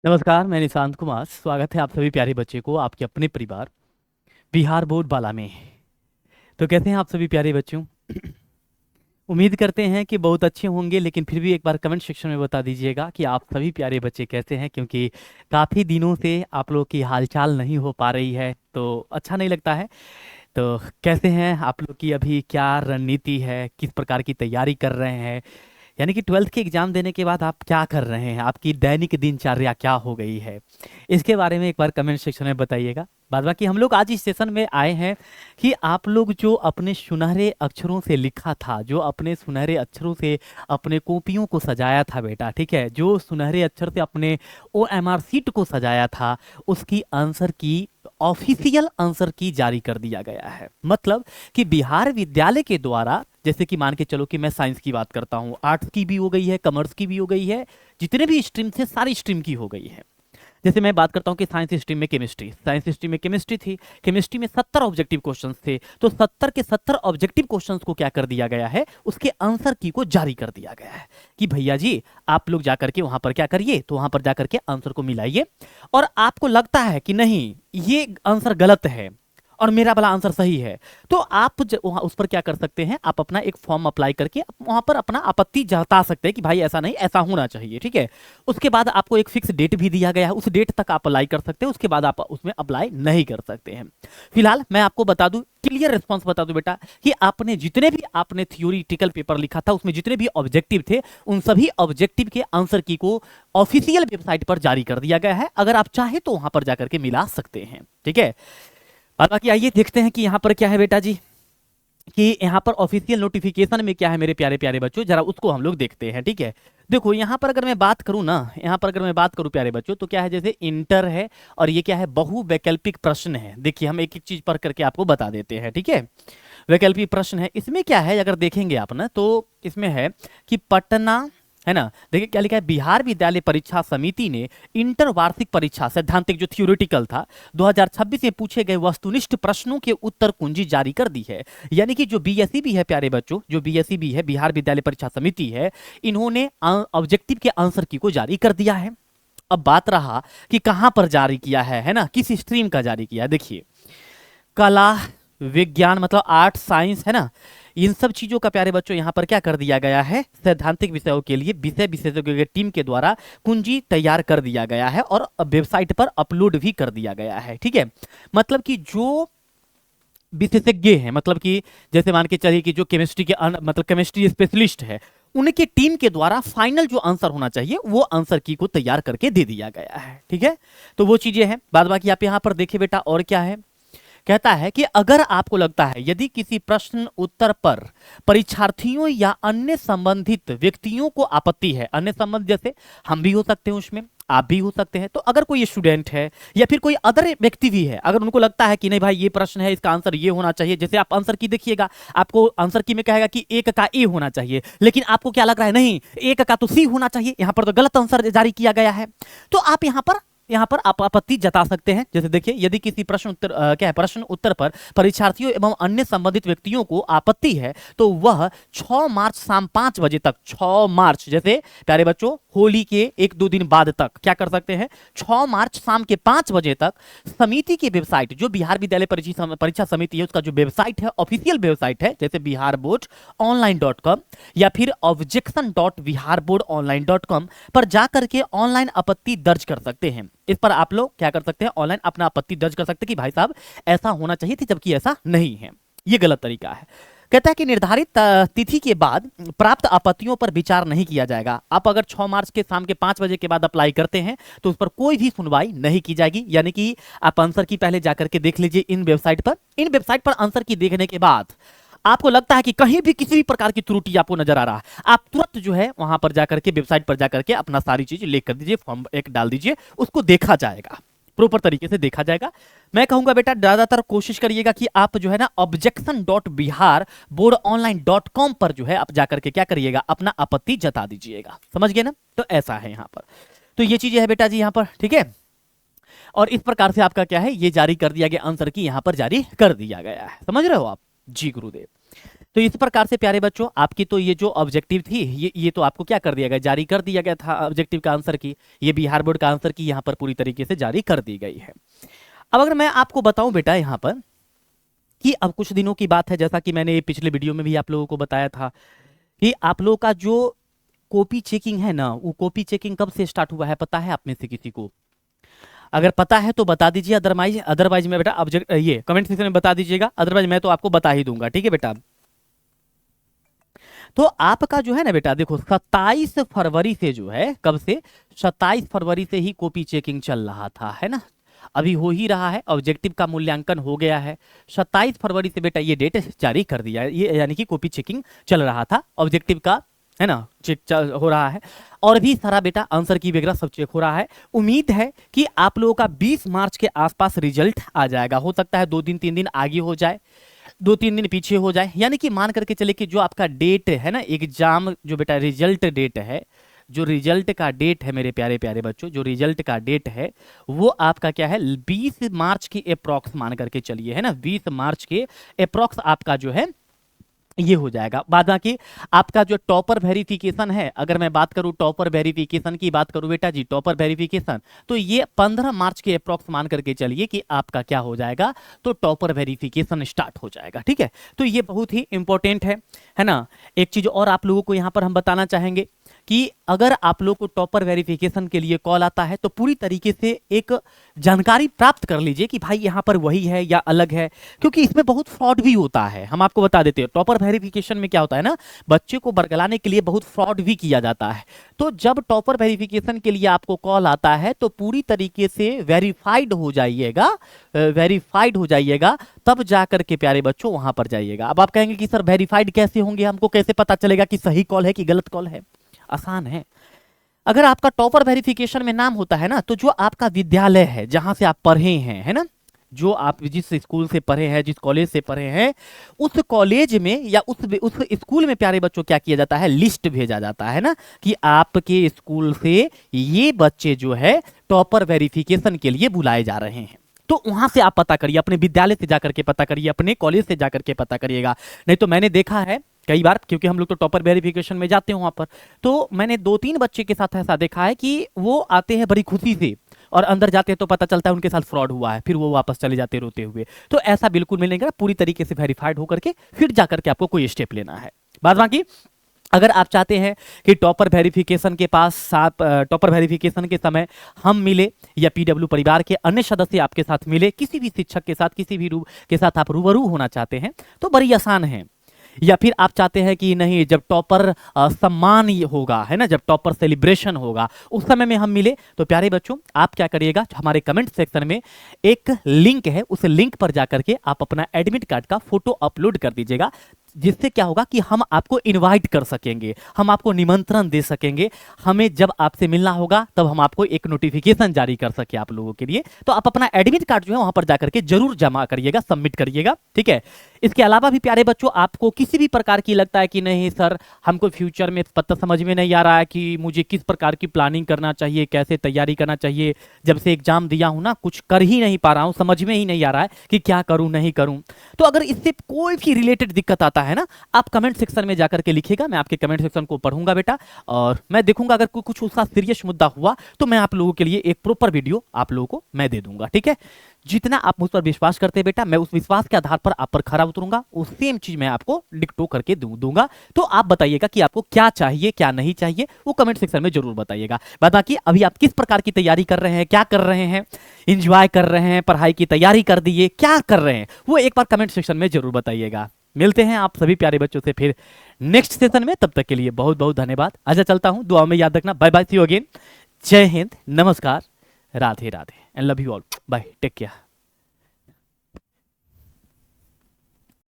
नमस्कार, मैं निशांत कुमार। स्वागत है आप सभी प्यारे बच्चे को आपके अपने परिवार बिहार बोर्ड बाला में। तो कैसे हैं आप सभी प्यारे बच्चों? उम्मीद करते हैं कि बहुत अच्छे होंगे, लेकिन फिर भी एक बार कमेंट सेक्शन में बता दीजिएगा कि आप सभी प्यारे बच्चे कैसे हैं, क्योंकि काफ़ी दिनों से आप लोग की हालचाल नहीं हो पा रही है तो अच्छा नहीं लगता है। तो कैसे हैं आप लोग की, अभी क्या रणनीति है, किस प्रकार की तैयारी कर रहे हैं? यानी कि 12th के एग्जाम देने के बाद आप क्या कर रहे हैं, आपकी दैनिक दिनचर्या क्या हो गई है, इसके बारे में एक बार कमेंट सेक्शन में बताइएगा। बाद बाकी हम लोग आज इस सेशन में आए हैं कि आप लोग जो अपने सुनहरे अक्षरों से लिखा था, जो अपने सुनहरे अक्षरों से अपने कॉपियों को सजाया था बेटा, ठीक है, जो सुनहरे अक्षर से अपने OMR सीट को सजाया था, उसकी आंसर की ऑफिशियल आंसर की जारी कर दिया गया है। मतलब कि बिहार विद्यालय के द्वारा, जैसे कि मान के चलो कि मैं साइंस की बात करता हूँ, आर्ट्स की भी हो गई है, कॉमर्स की भी हो गई है, जितने भी स्ट्रीम थे सारी स्ट्रीम की हो गई है। जैसे मैं बात करता हूँ कि साइंस स्ट्रीम में केमिस्ट्री, साइंस स्ट्रीम में केमिस्ट्री थी, केमिस्ट्री में 70 ऑब्जेक्टिव क्वेश्चंस थे, तो 70 के 70 ऑब्जेक्टिव क्वेश्चंस को क्या कर दिया गया है, उसके आंसर की को जारी कर दिया गया है कि भैया जी आप लोग जाकर के वहां पर क्या करिए, तो वहां पर जाकर के आंसर को मिलाइए। और आपको लगता है कि नहीं ये आंसर गलत है और मेरा वाला आंसर सही है, तो आप वहाँ उस पर क्या कर सकते हैं, आप अपना एक फॉर्म अप्लाई करके वहां पर अपना आपत्ति जता सकते हैं कि भाई ऐसा नहीं, ऐसा होना चाहिए, ठीक है। उसके बाद आपको एक फिक्स डेट भी दिया गया है, उस डेट तक आप अप्लाई कर सकते हैं, उसके बाद आप उसमें अप्लाई नहीं कर सकते हैं। फिलहाल मैं आपको बता दूं, क्लियर रिस्पॉन्स बता दूं बेटा, कि आपने जितने भी आपने थियोरिटिकल पेपर लिखा था उसमें जितने भी ऑब्जेक्टिव थे, उन सभी ऑब्जेक्टिव के आंसर की को ऑफिशियल वेबसाइट पर जारी कर दिया गया है। अगर आप चाहे तो वहां पर जाकर के मिला सकते हैं, ठीक है। और बाकी आइए देखते हैं कि यहाँ पर क्या है बेटा जी, कि यहाँ पर ऑफिशियल नोटिफिकेशन में क्या है मेरे प्यारे प्यारे बच्चों, जरा उसको हम लोग देखते हैं, ठीक है। देखो यहाँ पर अगर मैं बात करूँ ना, यहाँ पर अगर मैं बात करूँ प्यारे बच्चों, तो क्या है, जैसे इंटर है और ये क्या है, बहुवैकल्पिक प्रश्न है। देखिए हम एक एक चीज पर करके आपको बता देते हैं, ठीक है। वैकल्पिक प्रश्न है, इसमें क्या है, अगर देखेंगे आप ना तो इसमें है कि पटना, है ना, देखिए क्या लिखा है, बिहार विद्यालय परीक्षा समिति ने इंटर वार्षिक परीक्षा सैद्धांतिक जो थियोरिटिकल था 2026 में पूछे गए वस्तुनिष्ठ प्रश्नों के उत्तर कुंजी जारी कर दी है। यानी कि जो बीएसई भी है प्यारे बच्चों, जो बीएसई भी है, बिहार विद्यालय परीक्षा समिति है, इन्होंने ऑब्जेक्टिव के आंसर की को जारी कर दिया है। अब बात रहा कि कहां पर जारी किया है ना, किस स्ट्रीम का जारी किया है। देखिए कला, विज्ञान मतलब आर्ट साइंस, है ना, इन सब चीजों का प्यारे बच्चों यहाँ पर क्या कर दिया गया है, सैद्धांतिक विषयों के लिए विषय विशेषज्ञों की टीम के द्वारा कुंजी तैयार कर दिया गया है और वेबसाइट पर अपलोड भी कर दिया गया है, ठीक है। मतलब कि जो विशेषज्ञ हैं, मतलब कि जैसे मान के चलिए कि जो केमिस्ट्री के मतलब केमिस्ट्री स्पेशलिस्ट है, उनके टीम के द्वारा फाइनल जो आंसर होना चाहिए वो आंसर की को तैयार करके दे दिया गया है, ठीक है। तो वो चीजें हैं। बाद बाकी आप यहाँ पर देखिए बेटा, और क्या है, कहता है कि अगर आपको लगता है यदि किसी प्रश्न उत्तर पर परीक्षार्थियों या अन्य संबंधित व्यक्तियों को आपत्ति है, अन्य संबंध जैसे हम भी हो सकते हैं उसमें, आप भी हो सकते हैं, तो अगर कोई स्टूडेंट है या फिर कोई अदर व्यक्ति भी है, अगर उनको लगता है कि नहीं भाई ये प्रश्न है, इसका आंसर ये होना चाहिए, जैसे आप आंसर की देखिएगा, आपको आंसर की में कहेगा कि एक का ए होना चाहिए, लेकिन आपको क्या लग रहा है, नहीं एक का तो सी होना चाहिए, यहां पर तो गलत आंसर जारी किया गया है, तो आप यहाँ पर आप आपत्ति जता सकते हैं। जैसे देखिए यदि किसी प्रश्न उत्तर क्या है, प्रश्न उत्तर पर परीक्षार्थियों एवं अन्य संबंधित व्यक्तियों को आपत्ति है, तो वह 6 मार्च शाम 5 बजे तक, 6 मार्च जैसे प्यारे बच्चों होली के 1-2 दिन बाद तक क्या कर सकते हैं, 6 मार्च शाम के 5 बजे तक समिति की वेबसाइट, जो बिहार विद्यालय परीक्षा समिति है उसका जो वेबसाइट है, ऑफिशियल वेबसाइट है, जैसे बिहार बोर्ड ऑनलाइन.com या फिर objection.biharboardonline.com पर जाकर के ऑनलाइन आपत्ति दर्ज कर सकते हैं। इस पर आप लोग क्या कर सकते हैं, ऑनलाइन अपना आपत्ति दर्ज कर सकते हैं कि भाई साहब ऐसा होना चाहिए थी, जबकि ऐसा नहीं है, ये गलत तरीका है। कहता है कि निर्धारित तिथि के बाद प्राप्त आपत्तियों पर विचार नहीं किया जाएगा। आप अगर 6 मार्च के शाम के 5 बजे के बाद अप्लाई करते हैं तो उस पर कोई भी सुनवाई नहीं की जाएगी। यानी कि आप आंसर की पहले जाकर के देख लीजिए इन वेबसाइट पर आंसर की देखने के बाद आपको लगता है कि कहीं भी किसी भी प्रकार की त्रुटि आपको नजर आ रहा है, आप तुरंत जो है वहां पर जाकर के वेबसाइट पर जाकर के अपना सारी चीज लिख कर दीजिए, फॉर्म एक डाल दीजिए, उसको देखा जाएगा, प्रॉपर तरीके से देखा जाएगा। मैं कहूंगा बेटा ज्यादातर कोशिश करिएगा कि आप जो है ना objection.biharboardonline.com पर जो है आप जाकर के क्या करिएगा, अपना आपत्ति जता दीजिएगा, समझ गए ना। तो ऐसा है यहाँ पर, तो ये चीजें है बेटा जी यहाँ पर, ठीक है। और इस प्रकार से आपका क्या है, ये जारी कर दिया गया, आंसर की यहाँ पर जारी कर दिया गया है, समझ रहे हो आप जी गुरुदेव। तो इस प्रकार से प्यारे बच्चों आपकी तो ये जो ऑब्जेक्टिव थी ये तो आपको क्या कर दिया गया, जारी कर दिया गया था ऑब्जेक्टिव का आंसर की, ये बिहार बोर्ड का आंसर की यहाँ पर पूरी तरीके से जारी कर दी गई है। अब अगर मैं आपको बताऊं बेटा यहाँ पर कि अब कुछ दिनों की बात है, जैसा कि मैंने पिछले वीडियो में भी आप लोगों को बताया था कि आप लोगों का जो कॉपी चेकिंग है ना, वो कॉपी चेकिंग कब से स्टार्ट हुआ है पता है आप में से किसी को? अगर पता है तो बता दीजिए, अदरवाइज मैं बेटा ऑब्जेक्ट ये कमेंट सेक्शन में बता दीजिएगा, अदरवाइज मैं तो आपको बता ही दूंगा, ठीक है बेटा। तो आपका जो है ना बेटा देखो 27 फरवरी से जो है, कब से, 27 फरवरी से ही कॉपी चेकिंग चल रहा था, है ना, अभी हो ही रहा है, ऑब्जेक्टिव का मूल्यांकन हो गया है, 27 फरवरी से बेटा ये डेट जारी कर दिया है, ये यानी कि कॉपी चेकिंग चल रहा था, ऑब्जेक्टिव का है ना चेक हो रहा है, और भी सारा बेटा आंसर की वगैरह सब चेक हो रहा है। उम्मीद है कि आप लोगों का 20 मार्च के आसपास रिजल्ट आ जाएगा, हो सकता है 2 दिन 3 दिन आगे हो जाए, 2-3 दिन पीछे हो जाए, यानी कि मान करके चले कि जो आपका डेट है ना एग्जाम, जो बेटा रिजल्ट डेट है, जो रिजल्ट का डेट है मेरे प्यारे प्यारे बच्चों, जो रिजल्ट का डेट है वो आपका क्या है 20 मार्च के अप्रॉक्स मान करके चलिए, है ना, 20 मार्च के अप्रॉक्स आपका जो है ये हो जाएगा। बाद बाकी आपका जो टॉपर वेरिफिकेशन है, अगर मैं बात करूं टॉपर वेरिफिकेशन की बात करूं बेटा जी, टॉपर वेरिफिकेशन तो ये 15 मार्च के अप्रॉक्स मान करके चलिए कि आपका क्या हो जाएगा, तो टॉपर वेरिफिकेशन स्टार्ट हो जाएगा, ठीक है। तो ये बहुत ही इंपॉर्टेंट है ना। एक चीज और आप लोगों को यहां पर हम बताना चाहेंगे कि अगर आप लोग को टॉपर वेरिफिकेशन के लिए कॉल आता है तो पूरी तरीके से एक जानकारी प्राप्त कर लीजिए कि भाई यहाँ पर वही है या अलग है, क्योंकि इसमें बहुत फ्रॉड भी होता है। हम आपको बता देते हैं टॉपर वेरिफिकेशन में क्या होता है ना, बच्चे को बरगलाने के लिए बहुत फ्रॉड भी किया जाता है। तो जब टॉपर वेरिफिकेशन के लिए आपको कॉल आता है तो पूरी तरीके से वेरीफाइड हो जाइएगा, वेरीफाइड हो जाइएगा, तब जाकर के प्यारे बच्चों वहां पर जाइएगा। अब आप कहेंगे कि सर वेरीफाइड कैसे होंगे, हमको कैसे पता चलेगा कि सही कॉल है कि गलत कॉल है? आसान है, अगर आपका टॉपर वेरिफिकेशन में नाम होता है ना, तो जो आपका विद्यालय है जहां से आप पढ़े हैं, है ना, जो आप जिस स्कूल से पढ़े हैं, जिस कॉलेज से पढ़े हैं, उस कॉलेज में या उस स्कूल में प्यारे बच्चों क्या किया जाता है, लिस्ट भेजा जाता है ना कि आपके स्कूल से ये बच्चे जो है टॉपर वेरिफिकेशन के लिए बुलाए जा रहे हैं। तो वहां से आप पता करिए, अपने विद्यालय से जाकर के पता करिए, अपने कॉलेज से जाकर के पता करिएगा। नहीं तो मैंने देखा है कई बार, क्योंकि हम लोग तो टॉपर वेरिफिकेशन में जाते हैं वहां पर, तो मैंने 2-3 बच्चे के साथ ऐसा देखा है कि वो आते हैं बड़ी खुशी से और अंदर जाते हैं तो पता चलता है उनके साथ फ्रॉड हुआ है, फिर वो वापस चले जाते रोते हुए। तो ऐसा बिल्कुल मिलेगा, पूरी तरीके से वेरीफाइड होकर के फिर जाकर के आपको कोई स्टेप लेना है। बाद बाकी अगर आप चाहते हैं कि टॉपर वेरिफिकेशन के पास साथ टॉपर वेरिफिकेशन के समय हम मिले या पीडब्ल्यू परिवार के अन्य सदस्य आपके साथ मिले, किसी भी शिक्षक के साथ, किसी भी के साथ आप रूबरू होना चाहते हैं तो बड़ी आसान है। या फिर आप चाहते हैं कि नहीं, जब टॉपर सम्मान होगा, है ना, जब टॉपर सेलिब्रेशन होगा उस समय में हम मिले, तो प्यारे बच्चों आप क्या करिएगा, हमारे कमेंट सेक्शन में एक लिंक है, उस लिंक पर जाकर के आप अपना एडमिट कार्ड का फोटो अपलोड कर दीजिएगा, जिससे क्या होगा कि हम आपको इनवाइट कर सकेंगे, हम आपको निमंत्रण दे सकेंगे, हमें जब आपसे मिलना होगा तब हम आपको एक नोटिफिकेशन जारी कर सके आप लोगों के लिए। तो आप अपना एडमिट कार्ड जो है वहां पर जाकर के जरूर जमा करिएगा, सबमिट करिएगा, ठीक है। इसके अलावा भी प्यारे बच्चों आपको किसी भी प्रकार की लगता है कि नहीं सर हमको फ्यूचर में पता समझ में नहीं आ रहा है कि मुझे किस प्रकार की प्लानिंग करना चाहिए, कैसे तैयारी करना चाहिए, जब से एग्जाम दिया हूं ना कुछ कर ही नहीं पा रहा हूं, समझ में ही नहीं आ रहा है कि क्या करूं नहीं करूं, तो अगर इससे कोई भी रिलेटेड दिक्कत आता है ना, आप कमेंट सेक्शन में जाकर के लिखिएगा, मैं आपके कमेंट सेक्शन को पढ़ूंगा बेटा, और मैं देखूंगा अगर कुछ उसका सीरियस मुद्दा हुआ तो मैं आप लोगों के लिए एक प्रॉपर वीडियो आप लोगों को मैं दे दूंगा, ठीक है। जितना आप मुझ पर विश्वास करते हैं बेटा, मैं उस विश्वास के आधार पर आप पर खरा उतरूंगा, उस सेम चीज मैं आपको डिक्टो करके दूंगा। तो आप बताइएगा कि आपको क्या चाहिए क्या नहीं चाहिए, वो कमेंट सेक्शन में जरूर बताइएगा। बाकी अभी आप किस प्रकार की तैयारी कर रहे हैं, क्या कर रहे हैं, इंजॉय कर रहे हैं, पढ़ाई की तैयारी कर दिए, क्या कर रहे हैं, वो एक बार कमेंट सेक्शन में जरूर बताइएगा। मिलते हैं आप सभी प्यारे बच्चों से फिर नेक्स्ट सेशन में, तब तक के लिए बहुत बहुत धन्यवाद। आजा चलता हूं, दुआ में याद रखना, bye bye, see you again, जय हिंद, नमस्कार, Radhe Radhe and love you all, bye, take care.